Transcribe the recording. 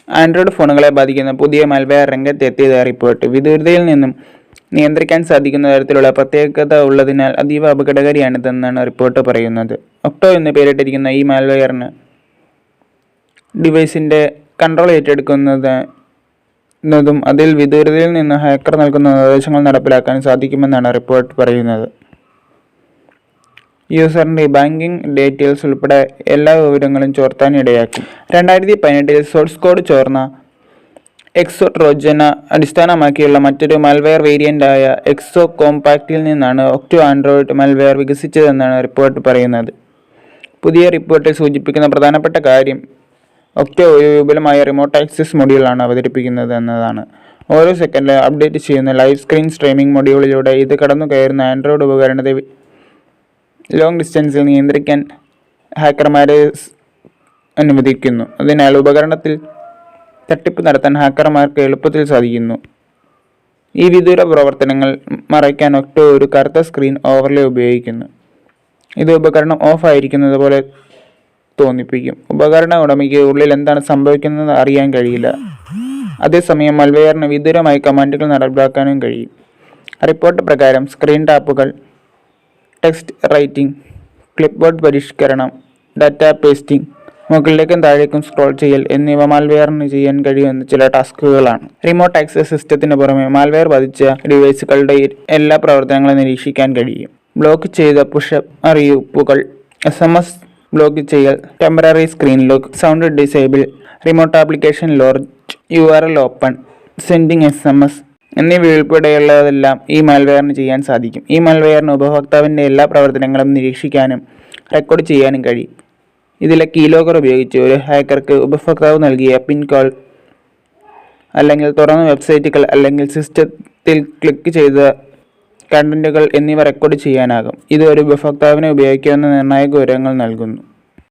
Android ഫോണുകളെ ബാധിക്കുന്ന പുതിയ malware രംഗത്തെത്തിയതായ report. വിദൂരതയിൽ നിന്നും നിയന്ത്രിക്കാൻ സാധിക്കുന്ന തരത്തിലുള്ള പ്രത്യേകത ഉള്ളതിനാൽ അതീവ അപകടകാരിയാണിതെന്നാണ് റിപ്പോർട്ട് പറയുന്നത്. ഒക്ടോ എന്ന് പേരിട്ടിരിക്കുന്ന ഈ മാൽവെയറിന് ഡിവൈസിൻ്റെ കൺട്രോൾ ഏറ്റെടുക്കുന്നതും അതിൽ വിദൂരതയിൽ നിന്ന് ഹാക്കർ നൽകുന്ന നിർദ്ദേശങ്ങൾ നടപ്പിലാക്കാൻ സാധിക്കുമെന്നാണ് റിപ്പോർട്ട് പറയുന്നത്. യൂസറിൻ്റെ ബാങ്കിങ് ഡീറ്റെയിൽസ് ഉൾപ്പെടെ എല്ലാ വിവരങ്ങളും ചോർത്താനിടയാക്കും. 2018 സോഴ്സ് കോഡ് ചോർന്ന എക്സോ ട്രോജന അടിസ്ഥാനമാക്കിയുള്ള മറ്റൊരു മാൽവെയർ വേരിയൻ്റായ എക്സോ കോമ്പാക്റ്റിൽ നിന്നാണ് ഒക്ടോ ആൻഡ്രോയിഡ് മാൽവെയർ വികസിച്ചതെന്നാണ് റിപ്പോർട്ട് പറയുന്നത്. പുതിയ റിപ്പോർട്ടിൽ സൂചിപ്പിക്കുന്ന പ്രധാനപ്പെട്ട കാര്യം ഒക്ടോ ഒരു വിപുലമായ റിമോട്ട് ആക്സസ് മൊഡ്യൂളാണ് അവതരിപ്പിക്കുന്നത് എന്നതാണ്. ഓരോ സെക്കൻഡിലും അപ്ഡേറ്റ് ചെയ്യുന്ന ലൈവ് സ്ക്രീൻ സ്ട്രീമിംഗ് മൊഡ്യൂളിലൂടെ ഇത് കടന്നു കയറുന്ന ആൻഡ്രോയിഡ് ഉപകരണത്തെ ലോങ് ഡിസ്റ്റൻസിൽ നിയന്ത്രിക്കാൻ ഹാക്കർമാരെ അനുവദിക്കുന്നു. അതിനാൽ ഉപകരണത്തിൽ തട്ടിപ്പ് നടത്താൻ ഹാക്കർമാർക്ക് എളുപ്പത്തിൽ സാധിക്കുന്നു. ഈ വിദൂര പ്രവർത്തനങ്ങൾ മറയ്ക്കാൻ ഒക്ടോ ഒരു കറുത്ത സ്ക്രീൻ ഓവർലേ ഉപയോഗിക്കുന്നു. ഇത് ഉപകരണം ഓഫ് ആയിരിക്കുന്നത് പോലെ തോന്നിപ്പിക്കും. ഉപകരണ ഉടമയ്ക്ക് ഉള്ളിൽ എന്താണ് സംഭവിക്കുന്നത് അറിയാൻ കഴിയില്ല. അതേസമയം മാൽവെയറിന് വിദൂരമായി കമാൻഡുകൾ നടപ്പിലാക്കാനും കഴിയും. റിപ്പോർട്ട് പ്രകാരം സ്ക്രീൻ ടാപ്പുകൾ, ടെക്സ്റ്റ് റൈറ്റിംഗ്, ക്ലിപ്ബോർഡ് പരിഷ്കരണം, ഡാറ്റ പേസ്റ്റിംഗ്, മുകളിലേക്കും താഴേക്കും സ്ക്രോൾ ചെയ്യൽ എന്നിവ മാൽവെയറിന് ചെയ്യാൻ കഴിയുന്ന ചില ടാസ്കുകളാണ്. റിമോട്ട് ആക്സസ് സിസ്റ്റത്തിന് പുറമെ മാൽവെയർ ബാധിച്ച ഡിവൈസുകളുടെ എല്ലാ പ്രവർത്തനങ്ങളും നിരീക്ഷിക്കാൻ കഴിയും. ബ്ലോക്ക് ചെയ്ത പുഷപ്പ് അറിയിപ്പുകൾ, SMS ബ്ലോക്ക് ചെയ്യൽ, temporary screen lock, sound disable, remote application launch, URL open, sending SMS എന്നിവ ഉൾപ്പെടെയുള്ളതെല്ലാം ഈ മാൽവെയറിന് ചെയ്യാൻ സാധിക്കും. ഈ മാൽവെയറിന് ഉപഭോക്താവിൻ്റെ എല്ലാ പ്രവർത്തനങ്ങളും നിരീക്ഷിക്കാനും റെക്കോർഡ് ചെയ്യാനും കഴിയും. ഇതിലെ കീലോഗർ ഉപയോഗിച്ച് ഒരു ഹാക്കർക്ക് ഉപഭോക്താവ് നൽകിയ പിൻ കോൾ അല്ലെങ്കിൽ തുറന്ന വെബ്സൈറ്റുകൾ അല്ലെങ്കിൽ സിസ്റ്റത്തിൽ ക്ലിക്ക് ചെയ്ത കണ്ടന്റുകൾ എന്നിവ റെക്കോർഡ് ചെയ്യാനാകും. ഇത് ഒരു ഉപഭോക്താവിനെ ഉപയോഗിക്കാവുന്ന നിർണായക വിവരങ്ങൾ നൽകുന്നു.